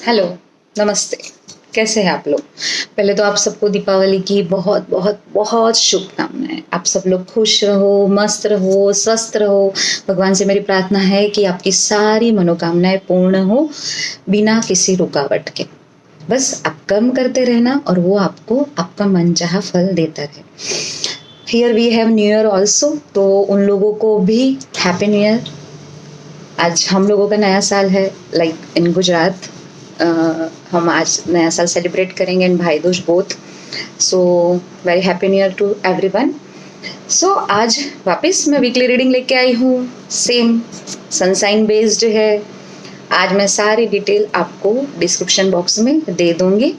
Hello, नमस्ते। कैसे हैं आप लोग? पहले तो आप सबको दीपावली की बहुत बहुत बहुत शुभकामनाएं। आप सब लोग खुश रहो, मस्त रहो, स्वस्थ रहो। भगवान से मेरी प्रार्थना है कि आपकी सारी मनोकामनाएं पूर्ण हो बिना किसी रुकावट के। बस आप कर्म करते रहना और वो आपको आपका मनचाहा फल देता रहे। Here we have new year also, तो उन लोगों को भी हैप्पी न्यू ईयर। आज हम लोगों का नया साल है, लाइक इन गुजरात। हम आज नया साल सेलिब्रेट करेंगे इन Bhai Dooj both. So very happy new year to everyone. So आज वापस मैं वीकली रीडिंग लेके आई हूँ, सेम सनसाइन बेस्ड है। आज मैं सारी डिटेल आपको डिस्क्रिप्शन बॉक्स में दे दूंगी,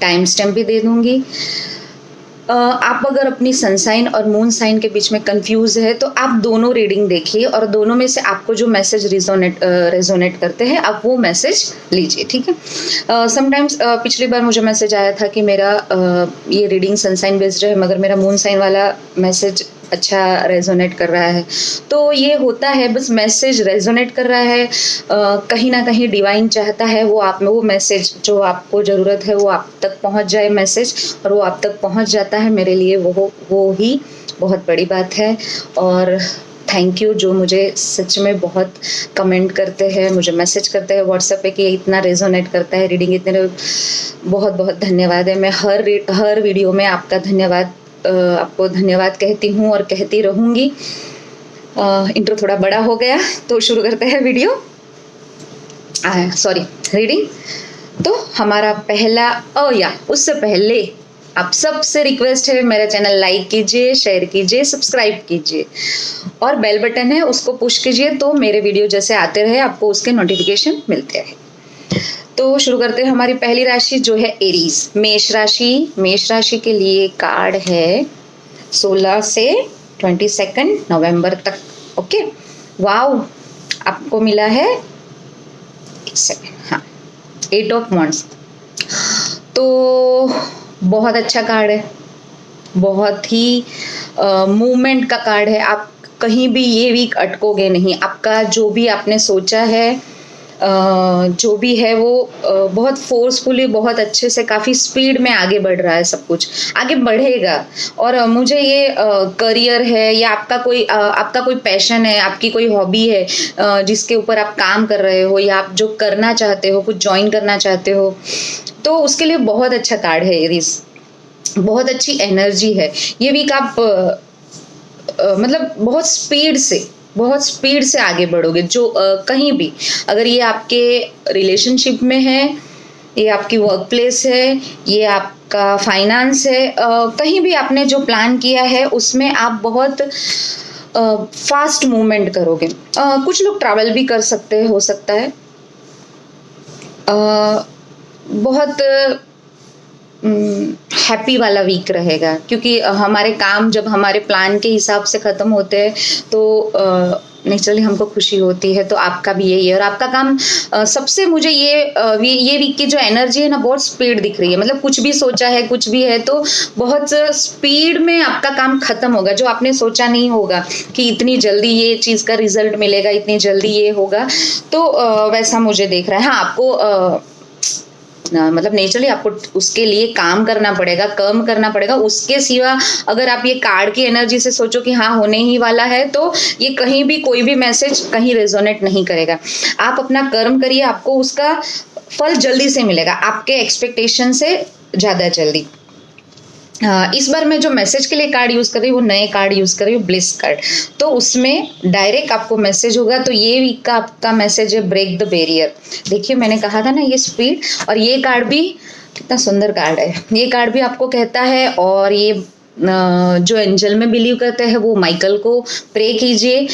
टाइम स्टैम्प भी दे दूंगी। आप अगर अपनी सनसाइन और मून साइन के बीच में कंफ्यूज है तो आप दोनों रीडिंग देखिए और दोनों में से आपको जो मैसेज रेजोनेट करते हैं आप वो मैसेज लीजिए, ठीक है। समटाइम्स पिछली बार मुझे मैसेज आया था कि मेरा ये रीडिंग सनसाइन बेस्ड है मगर मेरा मून साइन वाला मैसेज अच्छा रेजोनेट कर रहा है। तो ये होता है, बस मैसेज रेजोनेट कर रहा है, कहीं ना कहीं डिवाइन चाहता है वो आप में वो मैसेज जो आपको ज़रूरत है वो आप तक पहुंच जाए मैसेज, और वो आप तक पहुंच जाता है। मेरे लिए वो ही बहुत बड़ी बात है। और थैंक यू जो मुझे सच में बहुत कमेंट करते हैं, मुझे मैसेज करते हैं व्हाट्सएप पे कि ये इतना रेजोनेट करता है रीडिंग, इतने बहुत बहुत धन्यवाद है। मैं हर वीडियो में आपका धन्यवाद आपको धन्यवाद कहती हूँ और कहती रहूँगी। इंट्रो थोड़ा बड़ा हो गया तो शुरू करते हैं वीडियो, सॉरी रीडिंग। तो हमारा पहला उससे पहले आप सबसे रिक्वेस्ट है, मेरा चैनल लाइक कीजिए, शेयर कीजिए, सब्सक्राइब कीजिए और बेल बटन है उसको पुश कीजिए तो मेरे वीडियो जैसे आते रहे आपको उसके नोटिफिकेशन मिलते रहे। तो शुरू करते हैं। हमारी पहली राशि जो है एरीज, मेष राशि। मेष राशि के लिए कार्ड है 16 से 22 नवंबर तक। ओके, वाओ, आपको मिला है 1 सेकेंड, हाँ, 8 ऑफ वांड्स। तो बहुत अच्छा कार्ड है, बहुत ही मूवमेंट का कार्ड है। आप कहीं भी ये वीक अटकोगे नहीं। आपका जो भी आपने सोचा है, जो भी है वो बहुत फोर्सफुली, बहुत अच्छे से, काफ़ी स्पीड में आगे बढ़ रहा है, सब कुछ आगे बढ़ेगा। और मुझे ये करियर है या आपका कोई पैशन है, आपकी कोई हॉबी है जिसके ऊपर आप काम कर रहे हो या आप जो करना चाहते हो, कुछ ज्वाइन करना चाहते हो, तो उसके लिए बहुत अच्छा कार्ड है एरीज। बहुत अच्छी एनर्जी है ये वीक। आप मतलब बहुत स्पीड से आगे बढ़ोगे। जो कहीं भी, अगर ये आपके रिलेशनशिप में है, ये आपकी वर्क प्लेस है, ये आपका फाइनेंस है, कहीं भी आपने जो प्लान किया है उसमें आप बहुत फास्ट मूवमेंट करोगे। कुछ लोग ट्रैवल भी कर सकते हैं, हो सकता है। बहुत हैप्पी वाला वीक रहेगा क्योंकि हमारे काम जब हमारे प्लान के हिसाब से ख़त्म होते हैं तो नेचुरली हमको खुशी होती है। तो आपका भी यही है। और आपका काम सबसे मुझे ये वीक की जो एनर्जी है ना, बहुत स्पीड दिख रही है। मतलब कुछ भी सोचा है, कुछ भी है तो बहुत स्पीड में आपका काम खत्म होगा। जो आपने सोचा नहीं होगा कि इतनी जल्दी ये चीज़ का रिजल्ट मिलेगा, इतनी जल्दी ये होगा, तो वैसा मुझे देख रहा है। हाँ, आपको मतलब नेचुरली आपको उसके लिए काम करना पड़ेगा, कर्म करना पड़ेगा। उसके सिवा अगर आप ये कार्ड की एनर्जी से सोचो कि हाँ होने ही वाला है, तो ये कहीं भी कोई भी मैसेज कहीं रेजोनेट नहीं करेगा। आप अपना कर्म करिए, आपको उसका फल जल्दी से मिलेगा, आपके एक्सपेक्टेशन से ज़्यादा जल्दी। इस बार मैं जो मैसेज के लिए कार्ड यूज़ कर रही हूँ वो नए कार्ड यूज़ कर रही हूँ, ब्लिस कार्ड। तो उसमें डायरेक्ट आपको मैसेज होगा। तो ये वीक का आपका मैसेज है ब्रेक द बैरियर। देखिए, मैंने कहा था ना ये स्पीड, और ये कार्ड भी कितना सुंदर कार्ड है। ये कार्ड भी आपको कहता है, और ये जो एंजल में बिलीव करते हैं वो माइकल को प्रे कीजिए।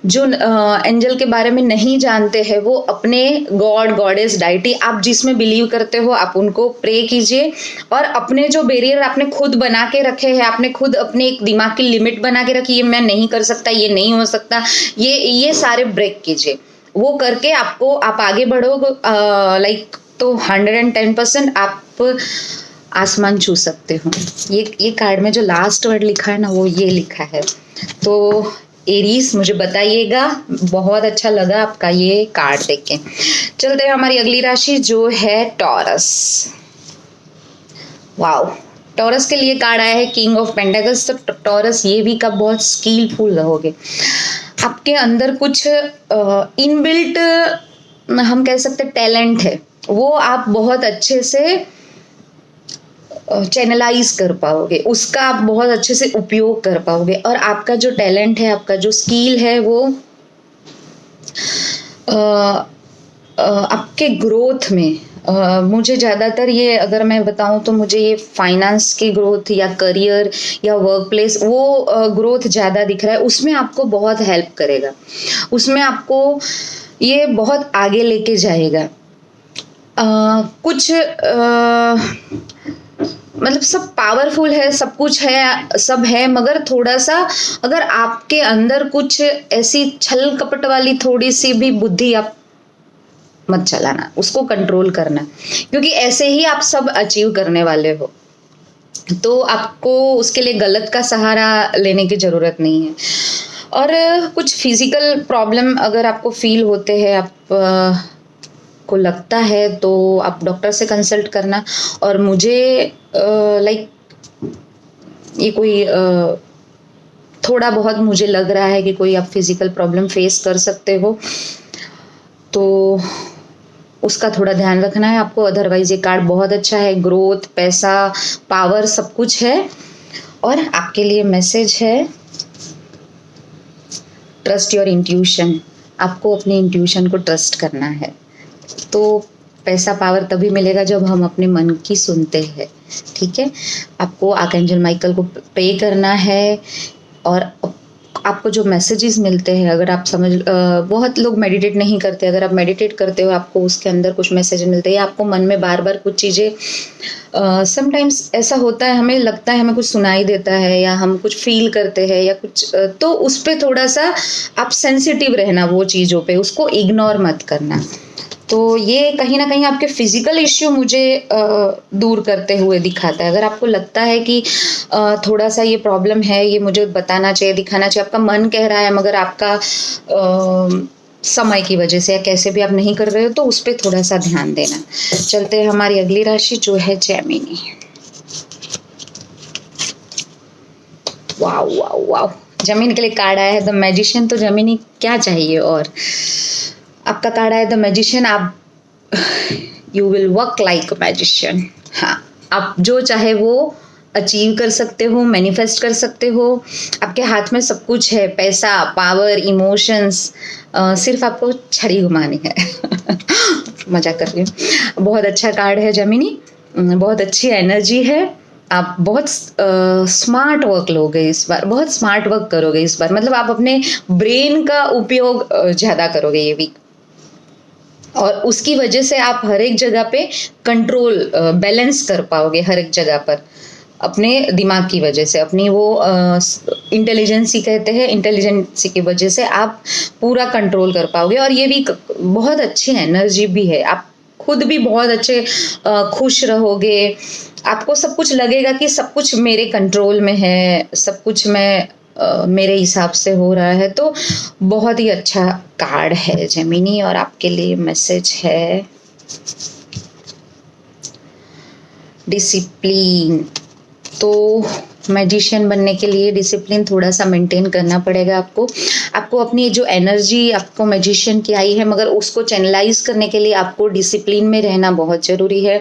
जो एंजल के बारे में नहीं जानते हैं वो अपने गॉड, गॉडेस, डाइटी, आप जिसमें बिलीव करते हो आप उनको प्रे कीजिए। और अपने जो बैरियर आपने खुद बना के रखे हैं, आपने खुद अपने एक दिमाग की लिमिट बना के रखी, ये मैं नहीं कर सकता, ये नहीं हो सकता, ये सारे ब्रेक कीजिए। वो करके आप आगे बढ़ोगे लाइक, तो 110% आप आसमान छू सकते हो। ये कार्ड में जो लास्ट वर्ड लिखा है ना, वो ये लिखा है। तो एरीज, मुझे बताइएगा। बहुत अच्छा लगा आपका ये कार्ड देख के। चलते हैं हमारी अगली राशि जो है टॉरस। वाओ, टॉरस के लिए कार्ड आया है किंग ऑफ पेंटाकल्स। तो टॉरस ये वीक आप बहुत स्किलफुल रहोगे। आपके अंदर कुछ इनबिल्ट हम कह सकते टैलेंट है, वो आप बहुत अच्छे से चैनलाइज कर पाओगे, उसका आप बहुत अच्छे से उपयोग कर पाओगे। और आपका जो टैलेंट है, आपका जो स्किल है, वो आपके ग्रोथ में मुझे ज़्यादातर ये अगर मैं बताऊं तो मुझे ये फाइनेंस की ग्रोथ या करियर या वर्क प्लेस वो ग्रोथ ज़्यादा दिख रहा है। उसमें आपको बहुत हेल्प करेगा, उसमें आपको ये बहुत आगे लेके जाएगा। कुछ मतलब सब पावरफुल है, सब कुछ है, सब है, मगर थोड़ा सा अगर आपके अंदर कुछ ऐसी छल कपट वाली थोड़ी सी भी बुद्धि आप मत चलाना, उसको कंट्रोल करना, क्योंकि ऐसे ही आप सब अचीव करने वाले हो। तो आपको उसके लिए गलत का सहारा लेने की ज़रूरत नहीं है। और कुछ फिजिकल प्रॉब्लम अगर आपको फील होते हैं, आप को लगता है, तो आप डॉक्टर से कंसल्ट करना। और मुझे लाइक ये कोई थोड़ा बहुत मुझे लग रहा है कि कोई आप फिजिकल प्रॉब्लम फेस कर सकते हो, तो उसका थोड़ा ध्यान रखना है आपको। अदरवाइज ये कार्ड बहुत अच्छा है, ग्रोथ, पैसा, पावर सब कुछ है। और आपके लिए मैसेज है ट्रस्ट योर इंट्यूशन। आपको अपनी इंट्यूशन को ट्रस्ट करना है। तो पैसा पावर तभी मिलेगा जब हम अपने मन की सुनते हैं, ठीक है। आपको आर्कएंजल माइकल को प्रे करना है। और आपको जो मैसेजेस मिलते हैं, अगर आप बहुत लोग मेडिटेट नहीं करते, अगर आप मेडिटेट करते हो आपको उसके अंदर कुछ मैसेज मिलते हैं। आपको मन में बार बार कुछ चीज़ें समटाइम्स ऐसा होता है, हमें लगता है हमें कुछ सुनाई देता है या हम कुछ फील करते हैं या कुछ, तो उस पर थोड़ा सा आप सेंसिटिव रहना, वो चीज़ों पे उसको इग्नोर मत करना। तो ये कहीं ना कहीं आपके फिजिकल इश्यू मुझे दूर करते हुए दिखाता है। अगर आपको लगता है कि थोड़ा सा ये प्रॉब्लम है, ये मुझे बताना चाहिए, दिखाना चाहिए, आपका मन कह रहा है, मगर आपका समय की वजह से या कैसे भी आप नहीं कर रहे हो, तो उस पर थोड़ा सा ध्यान देना। चलते हैं हमारी अगली राशि जो है Gemini. Wow wow wow, Gemini के लिए कार्ड आया है द मैजिशियन। तो जेमिनी क्या चाहिए, और आपका कार्ड है द मैजिशियन। आप you will work like a magician. हाँ, आप जो चाहे वो अचीव कर सकते हो, मैनिफेस्ट कर सकते हो। आपके हाथ में सब कुछ है, पैसा, पावर, इमोशंस, सिर्फ आपको छड़ी घुमानी है। मजा कर रही हूँ। बहुत अच्छा कार्ड है जेमिनी, बहुत अच्छी एनर्जी है। आप बहुत स्मार्ट वर्क लोगे इस बार, बहुत स्मार्ट वर्क करोगे इस बार। मतलब आप अपने ब्रेन का उपयोग ज़्यादा करोगे ये वीक, और उसकी वजह से आप हर एक जगह पे कंट्रोल, बैलेंस कर पाओगे हर एक जगह पर, अपने दिमाग की वजह से, अपनी वो इंटेलिजेंसी कहते हैं, इंटेलिजेंसी की वजह से आप पूरा कंट्रोल कर पाओगे। और ये भी बहुत अच्छी एनर्जी भी है। आप खुद भी बहुत अच्छे खुश रहोगे। आपको सब कुछ लगेगा कि सब कुछ मेरे कंट्रोल में है, सब कुछ मैं मेरे हिसाब से हो रहा है। तो बहुत ही अच्छा कार्ड है जेमिनी। और आपके लिए मैसेज है डिसिप्लिन। तो मैजिशियन बनने के लिए डिसिप्लिन थोड़ा सा मेंटेन करना पड़ेगा आपको। आपको अपनी जो एनर्जी आपको मैजिशियन की आई है, मगर उसको चैनलाइज करने के लिए आपको डिसिप्लिन में रहना बहुत ज़रूरी है।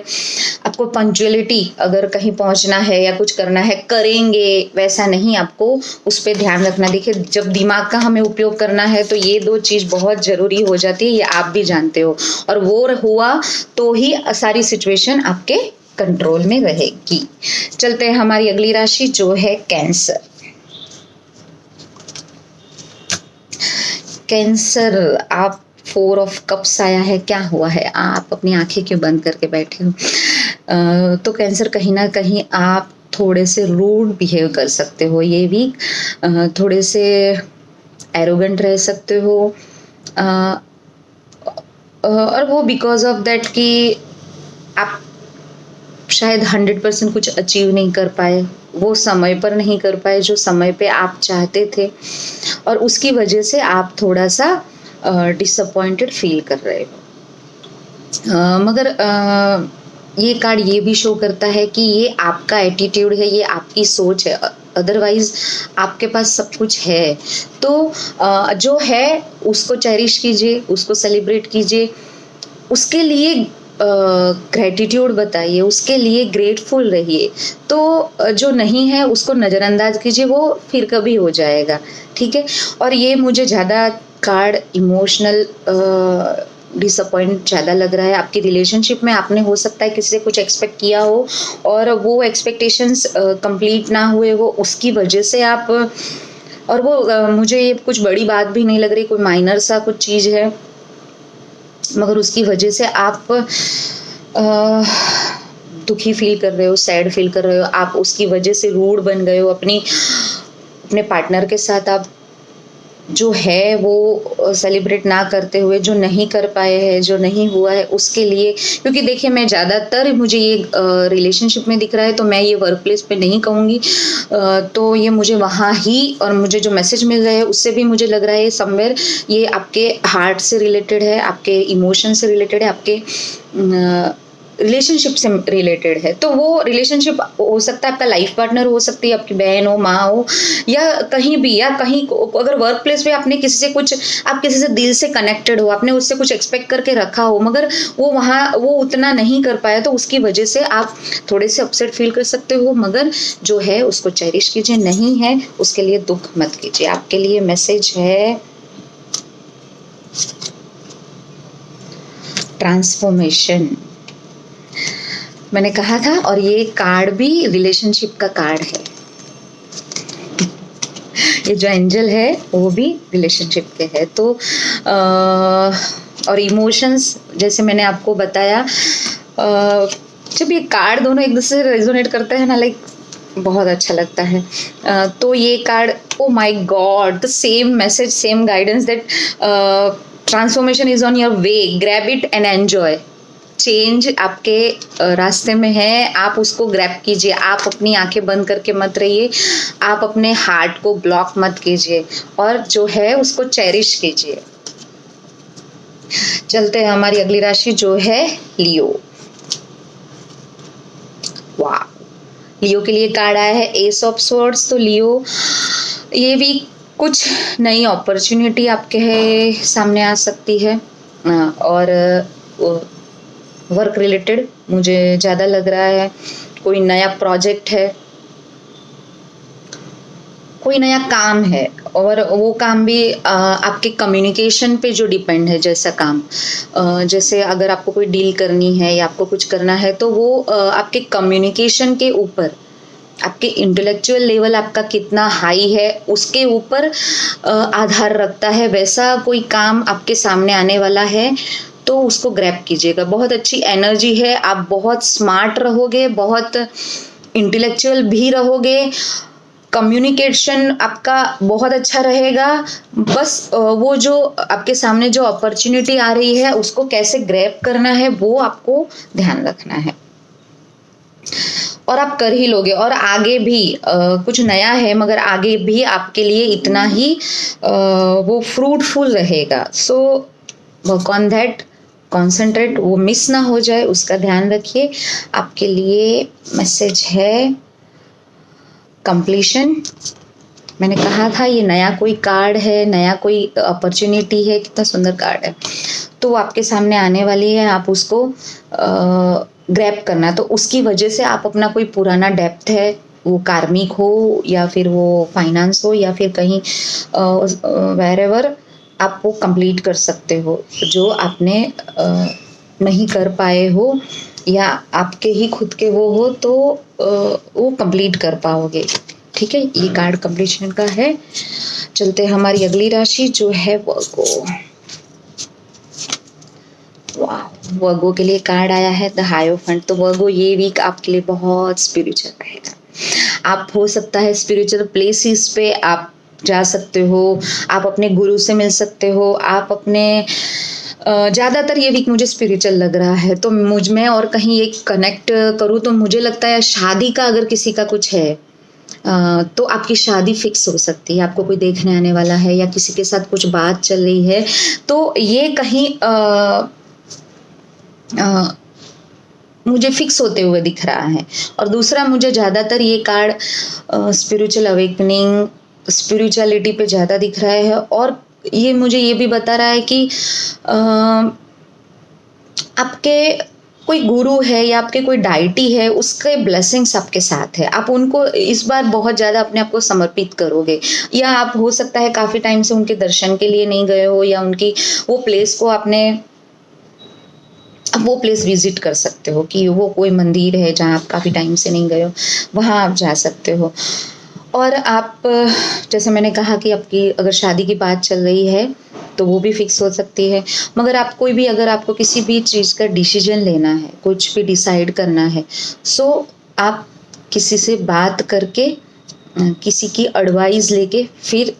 आपको पंक्चुअलिटी, अगर कहीं पहुंचना है या कुछ करना है, करेंगे वैसा नहीं, आपको उस पर ध्यान रखना। देखिए, जब दिमाग का हमें उपयोग करना है तो ये दो चीज़ बहुत ज़रूरी हो जाती है, ये आप भी जानते हो। और वो हुआ तो ही सारी सिचुएशन आपके कंट्रोल में रहेगी। चलते हैं हमारी अगली राशि जो है कैंसर। कैंसर, आप 4 ऑफ कप्स आया है, क्या हुआ है? आप अपनी आंखें क्यों बंद करके बैठे हो? तो कैंसर, कहीं ना कहीं आप थोड़े से रूड बिहेव कर सकते हो ये वीक, थोड़े से एरोगेंट रह सकते हो, और वो बिकॉज ऑफ दैट कि आप शायद 100% कुछ अचीव नहीं कर पाए, वो समय पर नहीं कर पाए जो समय पे आप चाहते थे, और उसकी वजह से आप थोड़ा सा डिसअपॉइंटेड फील कर रहे हो। मगर ये कार्ड ये भी शो करता है कि ये आपका एटीट्यूड है, ये आपकी सोच है, अदरवाइज आपके पास सब कुछ है। तो जो है उसको चेरिश कीजिए, उसको सेलिब्रेट कीजिए, उसके लिए ग्रेटिट्यूड बताइए, उसके लिए ग्रेटफुल रहिए। तो जो नहीं है उसको नज़रअंदाज कीजिए, वो फिर कभी हो जाएगा, ठीक है। और ये मुझे ज़्यादा कार्ड इमोशनल डिसअपॉइंट ज़्यादा लग रहा है। आपकी रिलेशनशिप में आपने हो सकता है किसी से कुछ एक्सपेक्ट किया हो और वो एक्सपेक्टेशंस कंप्लीट ना हुए हो, उसकी वजह से आप, और वो मुझे ये कुछ बड़ी बात भी नहीं लग रही, कोई माइनर सा कुछ चीज़ है, मगर उसकी वजह से आप दुखी फील कर रहे हो, सैड फील कर रहे हो, आप उसकी वजह से रूड बन गए हो अपने पार्टनर के साथ। आप जो है वो सेलिब्रेट ना करते हुए, जो नहीं कर पाए हैं, जो नहीं हुआ है उसके लिए, क्योंकि देखिए मैं ज़्यादातर मुझे ये रिलेशनशिप में दिख रहा है, तो मैं ये वर्क प्लेस पे नहीं कहूँगी, तो ये मुझे वहाँ ही, और मुझे जो मैसेज मिल रहा है उससे भी मुझे लग रहा है समवेयर ये आपके हार्ट से रिलेटेड है, आपके इमोशन से रिलेटेड है, आपके रिलेशनशिप से रिलेटेड है। तो वो रिलेशनशिप हो सकता है आपका लाइफ पार्टनर हो सकती है, आपकी बहन हो, माँ हो, या कहीं भी, या कहीं अगर वर्क प्लेस पे आपने किसी से कुछ, आप किसी से दिल से कनेक्टेड हो, आपने उससे कुछ एक्सपेक्ट करके रखा हो, मगर वो वहाँ वो उतना नहीं कर पाया, तो उसकी वजह से आप थोड़े से अपसेट फील कर सकते हो। मगर जो है उसको चेरिश कीजिए, नहीं है उसके लिए दुख मत कीजिए। आपके लिए मैसेज है ट्रांसफॉर्मेशन, मैंने कहा था, और ये कार्ड भी रिलेशनशिप का कार्ड है। ये जो एंजल है वो भी रिलेशनशिप के है। तो और इमोशंस, जैसे मैंने आपको बताया, जब ये कार्ड दोनों एक दूसरे से रेजोनेट करते हैं ना, लाइक बहुत अच्छा लगता है। तो ये card, oh my God, the same message, same guidance, that transformation is on your way, grab it and enjoy. Change आपके रास्ते में है, आप उसको ग्रैब कीजिए। आप अपनी आंखें बंद करके मत रहिए, आप अपने हार्ट को ब्लॉक मत कीजिए, और जो है उसको चेरिश कीजिए। चलते हैं हमारी अगली राशि जो है लियो। वाह, लियो के लिए कार्ड आया है एस ऑफ स्वॉर्ड्स। तो लियो, ये भी कुछ नई अपॉर्चुनिटी आपके सामने आ सकती है, और वर्क रिलेटेड मुझे ज़्यादा लग रहा है। कोई नया प्रोजेक्ट है, कोई नया काम है, और वो काम भी आपके कम्युनिकेशन पे जो डिपेंड है। जैसा काम, जैसे अगर आपको कोई डील करनी है या आपको कुछ करना है, तो वो आपके कम्युनिकेशन के ऊपर, आपके इंटेलेक्चुअल लेवल आपका कितना हाई है उसके ऊपर आधार रखता है। वैसा कोई काम आपके सामने आने वाला है, तो उसको ग्रैब कीजिएगा। बहुत अच्छी एनर्जी है, आप बहुत स्मार्ट रहोगे, बहुत इंटेलेक्चुअल भी रहोगे, कम्युनिकेशन आपका बहुत अच्छा रहेगा। बस वो जो आपके सामने जो अपॉर्चुनिटी आ रही है उसको कैसे ग्रैब करना है वो आपको ध्यान रखना है, और आप कर ही लोगे। और आगे भी कुछ नया है, मगर आगे भी आपके लिए इतना ही वो फ्रूटफुल रहेगा। सो वर्क ऑन दैट, कॉन्सेंट्रेट, वो मिस ना हो जाए, उसका ध्यान रखिए। आपके लिए मैसेज है कंप्लीशन। मैंने कहा था ये नया कोई कार्ड है, नया कोई अपॉर्चुनिटी है, कितना सुंदर कार्ड है। तो आपके सामने आने वाली है, आप उसको ग्रैब करना। तो उसकी वजह से आप अपना कोई पुराना डेप्थ है, वो कार्मिक हो या फिर वो फाइनेंस हो या फिर कहीं वेरेवर, आप वो कंप्लीट कर सकते हो जो आपने नहीं कर पाए हो, या आपके ही खुद के वो हो, तो वो कंप्लीट कर पाओगे। ठीक है, ये कार्ड कंप्लीशन का है। चलते हैं हमारी अगली राशि जो है वर्गो। वाह, वर्गो के लिए कार्ड आया है द हायरोफेंट। तो वर्गो, ये वीक आपके लिए बहुत स्पिरिचुअल रहेगा। आप हो सकता है स्पिरिचुअल प्लेसेस पे आप जा सकते हो, आप अपने गुरु से मिल सकते हो, आप अपने ज़्यादातर ये वीक मुझे स्पिरिचुअल लग रहा है। तो मुझ में और कहीं एक कनेक्ट करूँ तो मुझे लगता है शादी का अगर किसी का कुछ है तो आपकी शादी फिक्स हो सकती है, आपको कोई देखने आने वाला है या किसी के साथ कुछ बात चल रही है, तो ये कहीं मुझे फिक्स होते हुए दिख रहा है। और दूसरा, मुझे ज़्यादातर ये कार्ड स्पिरिचुअल अवेकनिंग, स्पिरिचुअलिटी पे ज़्यादा दिख रहा है, और ये मुझे ये भी बता रहा है कि आपके कोई गुरु है या आपके कोई डाइटी है, उसके ब्लेसिंग्स आपके साथ है। आप उनको इस बार बहुत ज़्यादा अपने आप को समर्पित करोगे, या आप हो सकता है काफ़ी टाइम से उनके दर्शन के लिए नहीं गए हो, या उनकी वो प्लेस को आप वो प्लेस विजिट कर सकते हो कि वो कोई मंदिर है जहाँ आप काफ़ी टाइम से नहीं गए हो, वहाँ आप जा सकते हो। और आप, जैसे मैंने कहा कि आपकी अगर शादी की बात चल रही है तो वो भी फिक्स हो सकती है। मगर आप कोई भी, अगर आपको किसी भी चीज़ का डिसीजन लेना है, कुछ भी डिसाइड करना है, सो आप किसी से बात करके, किसी की एडवाइस लेके फिर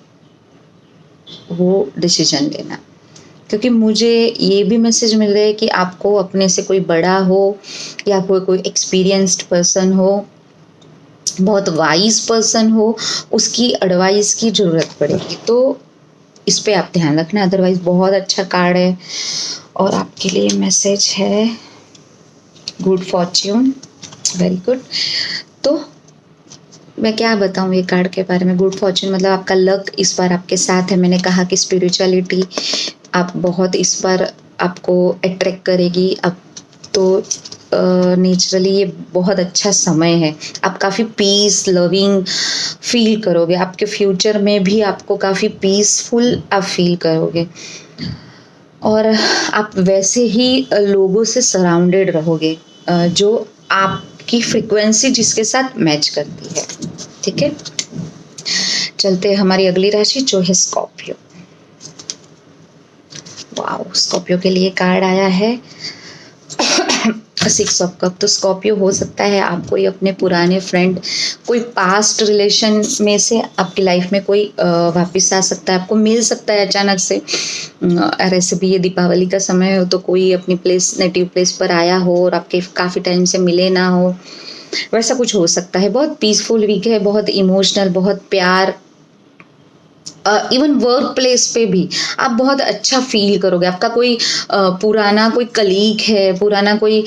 वो डिसीजन लेना। क्योंकि मुझे ये भी मैसेज मिल रहा है कि आपको अपने से कोई बड़ा हो या कोई एक्सपीरियंस्ड पर्सन हो, बहुत वाइज पर्सन हो, उसकी एडवाइस की ज़रूरत पड़ेगी। तो इस पे आप ध्यान रखना। अदरवाइज बहुत अच्छा कार्ड है। और आपके लिए मैसेज है गुड फॉर्च्यून, वेरी गुड। तो मैं क्या बताऊँ ये कार्ड के बारे में। गुड फॉर्च्यून मतलब आपका लक इस बार आपके साथ है। मैंने कहा कि स्पिरिचुअलिटी आप बहुत इस बार आपको अट्रैक्ट करेगी। अब तो नेचुरली ये बहुत अच्छा समय है। आप काफ़ी पीस लविंग फील करोगे। आपके फ्यूचर में भी आपको काफ़ी पीसफुल आप फील करोगे, और आप वैसे ही लोगों से सराउंडेड रहोगे जो आपकी फ्रिक्वेंसी जिसके साथ मैच करती है। ठीक है, चलते हैं हमारी अगली राशि जो है स्कॉर्पियो। वाओ, स्कॉर्पियो के लिए कार्ड आया है 6 ऑफ कप। तो स्कॉर्पियो, हो सकता है आप कोई अपने पुराने फ्रेंड, कोई पास्ट रिलेशन में से आपकी लाइफ में कोई वापस आ सकता है, आपको मिल सकता है अचानक से। और ऐसे भी ये दीपावली का समय हो तो कोई अपनी प्लेस, नेटिव प्लेस पर आया हो और आपके काफ़ी टाइम से मिले ना हो, वैसा कुछ हो सकता है। बहुत पीसफुल वीक है, बहुत इमोशनल, बहुत प्यार। इवन वर्क प्लेस पे भी आप बहुत अच्छा फील करोगे। आपका कोई पुराना कोई कलीग है, पुराना कोई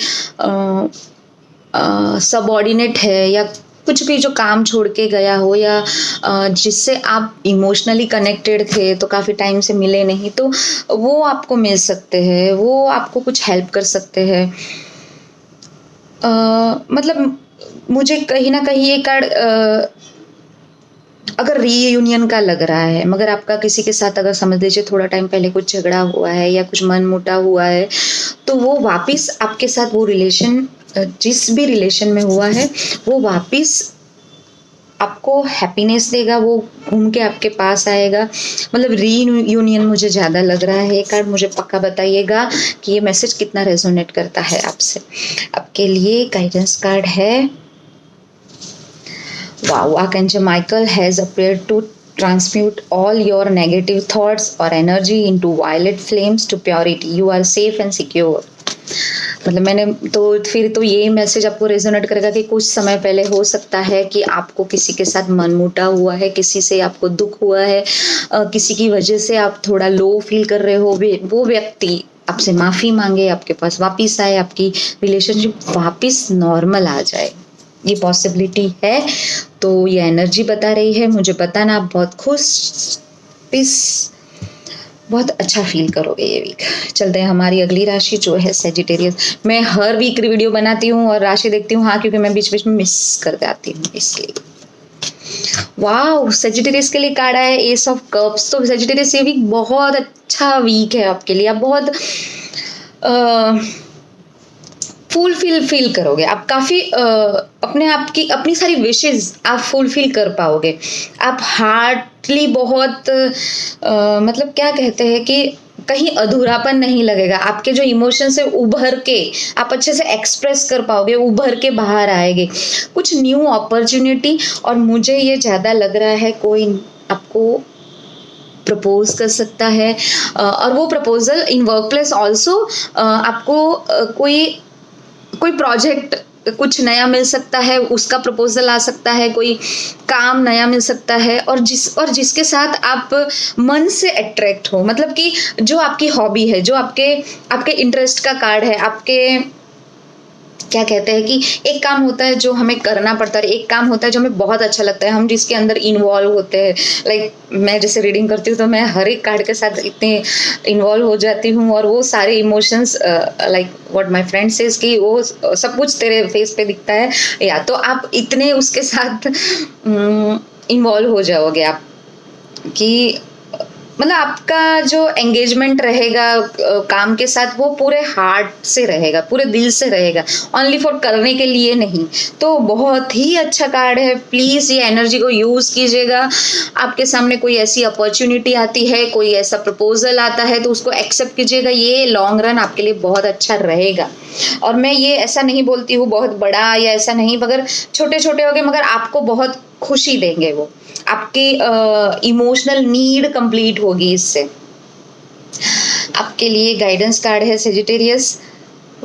सबऑर्डिनेट है, या कुछ भी जो काम छोड़ के गया हो, या जिससे आप इमोशनली कनेक्टेड थे तो काफ़ी टाइम से मिले नहीं, तो वो आपको मिल सकते हैं, वो आपको कुछ हेल्प कर सकते हैं। मतलब मुझे कहीं ना कहीं ये कार्ड अगर रीयूनियन का लग रहा है, मगर आपका किसी के साथ अगर समझ लीजिए थोड़ा टाइम पहले कुछ झगड़ा हुआ है या कुछ मन मुटाव हुआ है, तो वो वापस आपके साथ वो रिलेशन, जिस भी रिलेशन में हुआ है, वो वापस आपको हैप्पीनेस देगा, वो घूम के आपके पास आएगा। मतलब रीयूनियन मुझे ज़्यादा लग रहा है। ये कार्ड मुझे पक्का बताइएगा कि ये मैसेज कितना रेजोनेट करता है आपसे। आपके लिए गाइडेंस कार्ड है, wow, Archangel Michael has appeared to transmute all your negative thoughts or energy into violet flames to purity. You are safe and secure. मतलब मैंने तो फिर तो ये मैसेज आपको रेजोनेट करेगा कि कुछ समय पहले हो सकता है कि आपको किसी के साथ मनमुटाव हुआ है, किसी से आपको दुख हुआ है, किसी की वजह से आप थोड़ा लो फील कर रहे हो, वो व्यक्ति आपसे माफ़ी मांगे, आपके पास वापस आए, आपकी रिलेशनशिप वापस नॉर्मल आ जाए, ये पॉसिबिलिटी है। तो ये एनर्जी बता रही है। मुझे बताना, आप बहुत खुश, पीस, बहुत अच्छा फील करोगे ये वीक। चलते हैं हमारी अगली राशि जो है सेजिटेरियस। मैं हर वीक वीडियो बनाती हूँ और राशि देखती हूँ, हाँ, क्योंकि मैं बीच बीच में मिस कर जाती हूँ, इसलिए। वाह, सेजिटेरियस के लिए कार्ड है एस ऑफ कप्स। तो सेजिटेरियस ये वीक बहुत अच्छा वीक है आपके लिए। आप बहुत फुलफिल करोगे। आप काफ़ी अपने आप की अपनी सारी विशेस आप फुलफिल कर पाओगे। आप हार्टली बहुत मतलब क्या कहते हैं कि कहीं अधूरापन नहीं लगेगा। आपके जो इमोशंस है उभर के आप अच्छे से एक्सप्रेस कर पाओगे, उभर के बाहर आएंगे कुछ न्यू अपॉर्चुनिटी। और मुझे ये ज़्यादा लग रहा है कोई आपको प्रपोज कर सकता है, और वो proposal in work place also आपको कोई प्रोजेक्ट कुछ नया मिल सकता है, उसका प्रपोजल आ सकता है, कोई काम नया मिल सकता है, और जिसके साथ आप मन से अट्रैक्ट हो, मतलब कि जो आपकी हॉबी है, जो आपके आपके इंटरेस्ट का कार्ड है, आपके क्या कहते हैं कि एक काम होता है जो हमें करना पड़ता है, एक काम होता है जो हमें बहुत अच्छा लगता है, हम जिसके अंदर इन्वॉल्व होते हैं। लाइक मैं जैसे रीडिंग करती हूँ तो मैं हर एक कार्ड के साथ इतने इन्वॉल्व हो जाती हूँ, और वो सारे emotions like what my friend says कि वो सब कुछ तेरे फेस पे दिखता है, या तो आप इतने उसके साथ इन्वॉल्व हो जाओगे आप कि मतलब आपका जो एंगेजमेंट रहेगा काम के साथ, वो पूरे हार्ट से रहेगा, पूरे दिल से रहेगा, ओनली फॉर करने के लिए नहीं। तो बहुत ही अच्छा कार्ड है, प्लीज़ ये एनर्जी को यूज़ कीजिएगा। आपके सामने कोई ऐसी अपॉर्चुनिटी आती है, कोई ऐसा प्रपोजल आता है, तो उसको एक्सेप्ट कीजिएगा, ये लॉन्ग रन आपके लिए बहुत अच्छा रहेगा। और मैं ये ऐसा नहीं बोलती हूँ बहुत बड़ा या ऐसा नहीं, मगर छोटे छोटे हो गए, मगर आपको बहुत खुशी देंगे वो, आपकी इमोशनल नीड कंप्लीट होगी इससे। आपके लिए गाइडेंस कार्ड है Sagittarius.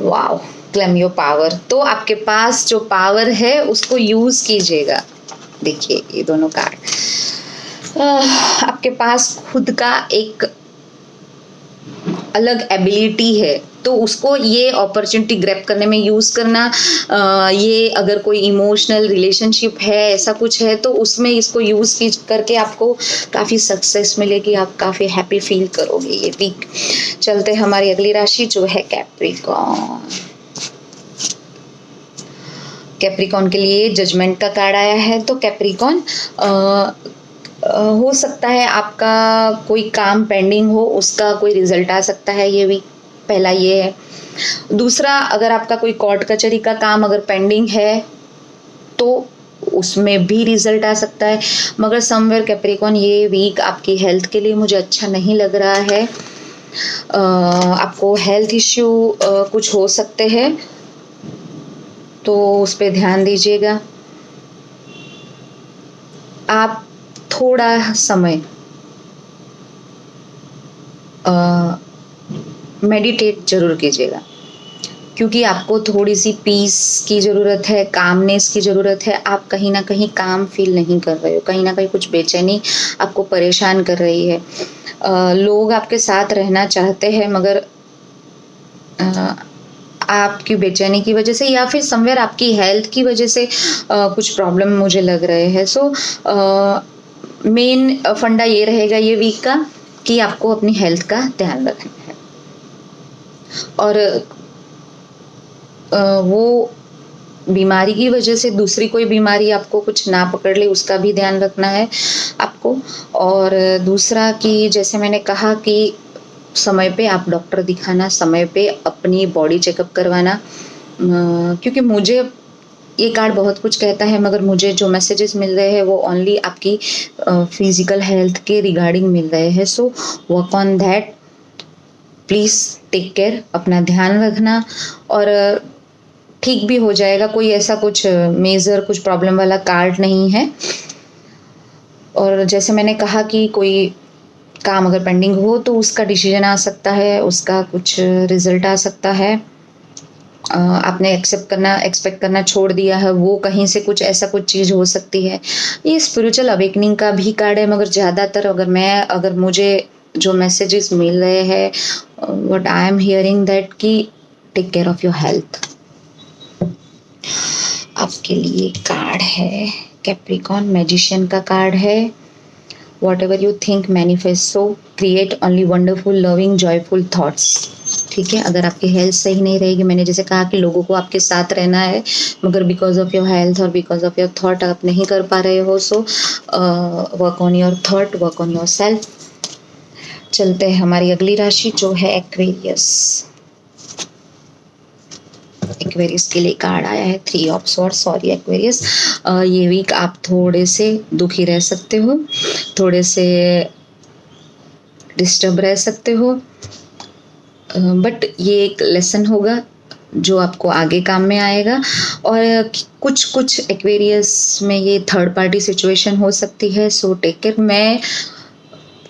Wow, claim your power. तो आपके पास जो पावर है उसको यूज कीजिएगा। देखिए ये दोनों कार्ड, आपके पास खुद का एक अलग एबिलिटी है, तो उसको ये अपॉर्चुनिटी ग्रैब करने में यूज़ करना। ये अगर कोई इमोशनल रिलेशनशिप है, ऐसा कुछ है, तो उसमें इसको यूज़ करके आपको काफ़ी सक्सेस मिलेगी, आप काफ़ी हैप्पी फील करोगे ये वीक। चलते हमारी अगली राशि जो है कैप्रिकॉर्न। कैप्रिकॉर्न के लिए जजमेंट का कार्ड आया है। तो कैप्रिकॉर्न, हो सकता है आपका कोई काम पेंडिंग हो, उसका कोई रिजल्ट आ सकता है ये वीक। पहला ये है। दूसरा, अगर आपका कोई कोर्ट कचहरी का काम अगर पेंडिंग है तो उसमें भी रिजल्ट आ सकता है। मगर समवेयर कैप्रिकॉर्न, ये वीक आपकी हेल्थ के लिए मुझे अच्छा नहीं लग रहा है। आपको हेल्थ इश्यू कुछ हो सकते हैं, तो उस पर ध्यान दीजिएगा। आप थोड़ा समय मेडिटेट जरूर कीजिएगा, क्योंकि आपको थोड़ी सी पीस की ज़रूरत है, कामनेस की ज़रूरत है। आप कहीं ना कहीं काम फील नहीं कर रहे हो, कहीं ना कहीं कुछ बेचैनी आपको परेशान कर रही है। लोग आपके साथ रहना चाहते हैं, मगर आपकी बेचैनी की वजह से या फिर समवेयर आपकी हेल्थ की वजह से कुछ प्रॉब्लम मुझे लग रहे हैं। सो मेन फंडा ये रहेगा ये वीक का कि आपको अपनी हेल्थ का ध्यान रखना है, और वो बीमारी की वजह से दूसरी कोई बीमारी आपको कुछ ना पकड़ ले, उसका भी ध्यान रखना है आपको। और दूसरा कि जैसे मैंने कहा कि समय पे आप डॉक्टर दिखाना, समय पे अपनी बॉडी चेकअप करवाना, क्योंकि मुझे ये कार्ड बहुत कुछ कहता है, मगर मुझे जो मैसेजेस मिल रहे हैं वो ओनली आपकी फिजिकल हेल्थ के रिगार्डिंग मिल रहे हैं। So work on that, please take care, अपना ध्यान रखना, और ठीक भी हो जाएगा। कोई ऐसा कुछ मेजर कुछ प्रॉब्लम वाला कार्ड नहीं है। और जैसे मैंने कहा कि कोई काम अगर पेंडिंग हो तो उसका डिसीजन आ सकता है, उसका कुछ रिजल्ट आ सकता है। आपने एक्सपेक्ट करना छोड़ दिया है, वो कहीं से कुछ ऐसा कुछ चीज़ हो सकती है। ये स्पिरिचुअल अवेकनिंग का भी कार्ड है, मगर ज़्यादातर अगर मुझे जो मैसेजेस मिल रहे हैं, what I am hearing that कि take care of your health. आपके लिए कार्ड है कैप्रिकॉर्न, मैजिशियन का कार्ड है। Whatever you think manifest, so create only wonderful, loving, joyful thoughts। ठीक है, अगर आपकी हेल्थ सही नहीं रहेगी, मैंने जैसे कहा कि लोगों को आपके साथ रहना है, मगर बिकॉज ऑफ योर हेल्थ और बिकॉज ऑफ योर थॉट आप नहीं कर पा रहे हो। सो work on your thought, work on your self. चलते हैं हमारी अगली राशि जो है एक्वेरियस। एक्वेरियस के लिए कार्ड आया है 3 ऑफ स्वॉर्ड्स। सॉरी एक्वेरियस, ये वीक आप थोड़े से दुखी रह सकते हो, थोड़े से डिस्टर्ब रह सकते हो, बट ये एक लेसन होगा जो आपको आगे काम में आएगा। और कुछ एक्वेरियस में ये थर्ड पार्टी सिचुएशन हो सकती है, सो टेक केयर। मैं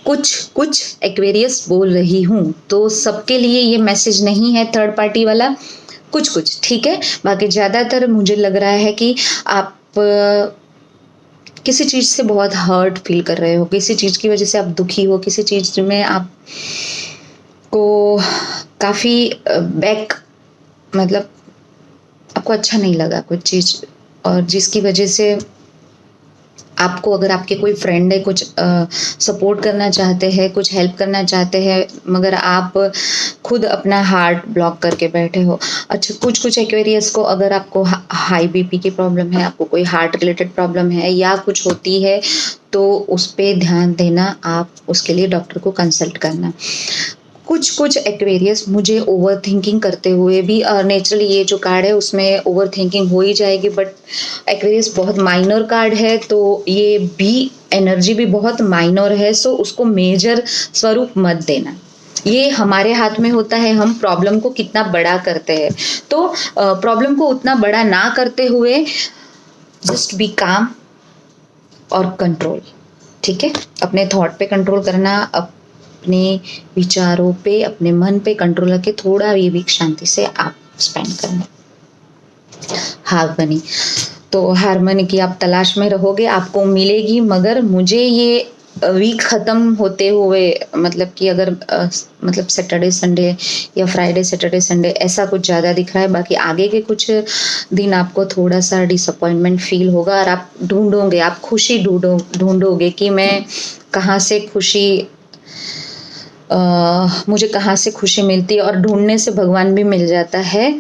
कुछ एक्वेरियस बोल रही हूँ, तो सबके लिए ये मैसेज नहीं है थर्ड पार्टी वाला। कुछ कुछ ठीक है, बाकी ज़्यादातर मुझे लग रहा है कि आप किसी चीज़ से बहुत हर्ट फील कर रहे हो, किसी चीज़ की वजह से आप दुखी हो, किसी चीज़ में आप को काफ़ी बैक मतलब आपको अच्छा नहीं लगा कुछ चीज़, और जिसकी वजह से आपको, अगर आपके कोई फ्रेंड है, कुछ सपोर्ट करना चाहते हैं, कुछ हेल्प करना चाहते हैं, मगर आप खुद अपना हार्ट ब्लॉक करके बैठे हो। अच्छा, कुछ कुछ एक्वेरियस को अगर आपको हाई बीपी की प्रॉब्लम है, आपको कोई हार्ट रिलेटेड प्रॉब्लम है या कुछ होती है, तो उस पर ध्यान देना, आप उसके लिए डॉक्टर को कंसल्ट करना। कुछ कुछ एक्वेरियस मुझे ओवर थिंकिंग करते हुए भी, नेचुरली ये जो कार्ड है उसमें ओवर थिंकिंग हो ही जाएगी, बट एक्वेरियस बहुत माइनर कार्ड है, तो ये भी एनर्जी भी बहुत माइनर है, सो उसको मेजर स्वरूप मत देना। ये हमारे हाथ में होता है, हम प्रॉब्लम को कितना बड़ा करते हैं। तो प्रॉब्लम को उतना बड़ा ना करते हुए जस्ट बी काम और कंट्रोल, ठीक है। अपने थॉट पे कंट्रोल करना, अपने विचारों पे, अपने मन पे कंट्रोल करके थोड़ा ये वीक शांति से आप स्पेंड करना। हारमनी, तो हारमनी की आप तलाश में रहोगे, आपको मिलेगी, मगर मुझे ये वीक ख़त्म होते हुए, मतलब कि अगर मतलब सैटरडे संडे या फ्राइडे सैटरडे संडे ऐसा कुछ ज़्यादा दिख रहा है। बाकी आगे के कुछ दिन आपको थोड़ा सा डिसअपॉइंटमेंट फील होगा, और आप ढूंढोगे, आप खुशी ढूंढोगे कि मैं कहाँ से खुशी, मुझे कहाँ से खुशी मिलती है, और ढूंढने से भगवान भी मिल जाता है,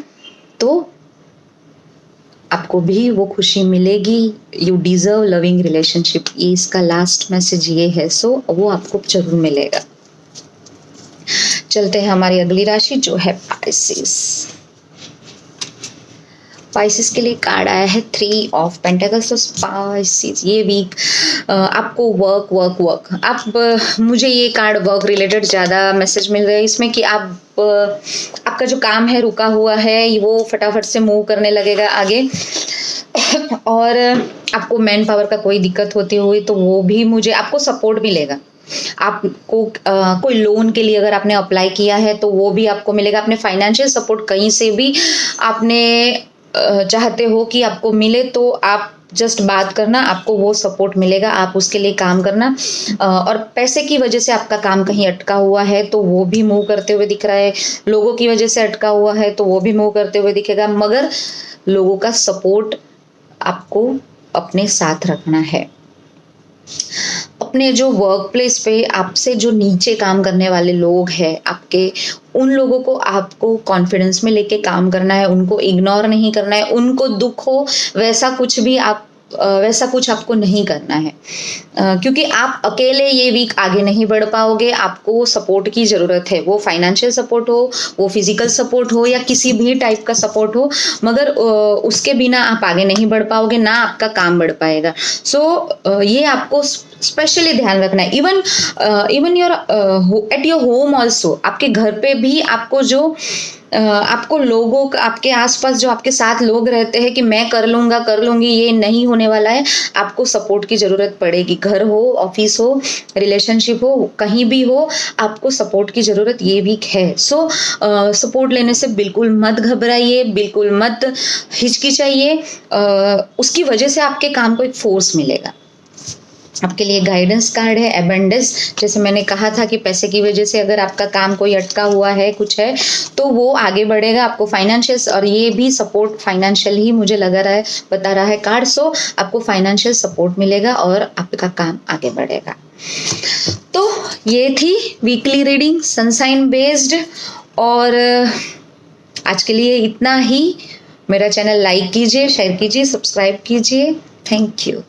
तो आपको भी वो खुशी मिलेगी। यू डिजर्व लविंग रिलेशनशिप, ये इसका लास्ट मैसेज ये है, सो वो आपको जरूर मिलेगा। चलते हैं हमारी अगली राशि जो है पाइसेस। पाइसेस के लिए कार्ड आया है 3 ऑफ पेंटाकल्स। तो पाइसेस ये वीक आपको वर्क आप मुझे ये कार्ड वर्क रिलेटेड ज़्यादा मैसेज मिल रहा है इसमें, कि आप आपका जो काम है रुका हुआ है वो फटाफट से मूव करने लगेगा आगे, और आपको मैन पावर का कोई दिक्कत होती हुई तो वो भी मुझे, आपको सपोर्ट मिलेगा। आपको कोई लोन के लिए अगर आपने अप्लाई किया है तो वो भी आपको मिलेगा। आपने फाइनेंशियल सपोर्ट कहीं से भी आपने चाहते हो कि आपको मिले, तो आप जस्ट बात करना, आपको वो सपोर्ट मिलेगा, आप उसके लिए काम करना। और पैसे की वजह से आपका काम कहीं अटका हुआ है तो वो भी मूव करते हुए दिख रहा है, लोगों की वजह से अटका हुआ है तो वो भी मूव करते हुए दिखेगा, मगर लोगों का सपोर्ट आपको अपने साथ रखना है। अपने जो वर्क प्लेस पे आपसे जो नीचे काम करने वाले लोग हैं आपके, उन लोगों को आपको कॉन्फिडेंस में लेके काम करना है, उनको इग्नोर नहीं करना है, उनको दुख हो वैसा कुछ आपको नहीं करना है, क्योंकि आप अकेले ये वीक आगे नहीं बढ़ पाओगे। आपको सपोर्ट की ज़रूरत है, वो फाइनेंशियल सपोर्ट हो, वो फिजिकल सपोर्ट हो, या किसी भी टाइप का सपोर्ट हो, मगर उसके बिना आप आगे नहीं बढ़ पाओगे, ना आपका काम बढ़ पाएगा। सो ये आपको स्पेशली ध्यान रखना है। Even your at your home also, आपके घर पे भी आपको जो आपको लोगों का, आपके आसपास जो आपके साथ लोग रहते हैं कि मैं कर लूँगा कर लूँगी, ये नहीं होने वाला है। आपको सपोर्ट की ज़रूरत पड़ेगी, घर हो, ऑफिस हो, रिलेशनशिप हो, कहीं भी हो, आपको सपोर्ट की ज़रूरत ये वीक है। सो सपोर्ट लेने से बिल्कुल मत घबराइए, बिल्कुल मत हिचकिचाइए, उसकी वजह से आपके काम को एक फोर्स मिलेगा। आपके लिए गाइडेंस कार्ड है एबंडेंस। जैसे मैंने कहा था कि पैसे की वजह से अगर आपका काम कोई अटका हुआ है, कुछ है, तो वो आगे बढ़ेगा। आपको फाइनेंशियल, और ये भी सपोर्ट फाइनेंशियल ही मुझे लगा रहा है, बता रहा है कार्ड। सो आपको फाइनेंशियल सपोर्ट मिलेगा और आपका काम आगे बढ़ेगा। तो ये थी वीकली रीडिंग सनसाइन बेस्ड, और आज के लिए इतना ही। मेरा चैनल लाइक कीजिए, शेयर कीजिए, सब्सक्राइब कीजिए। Thank you.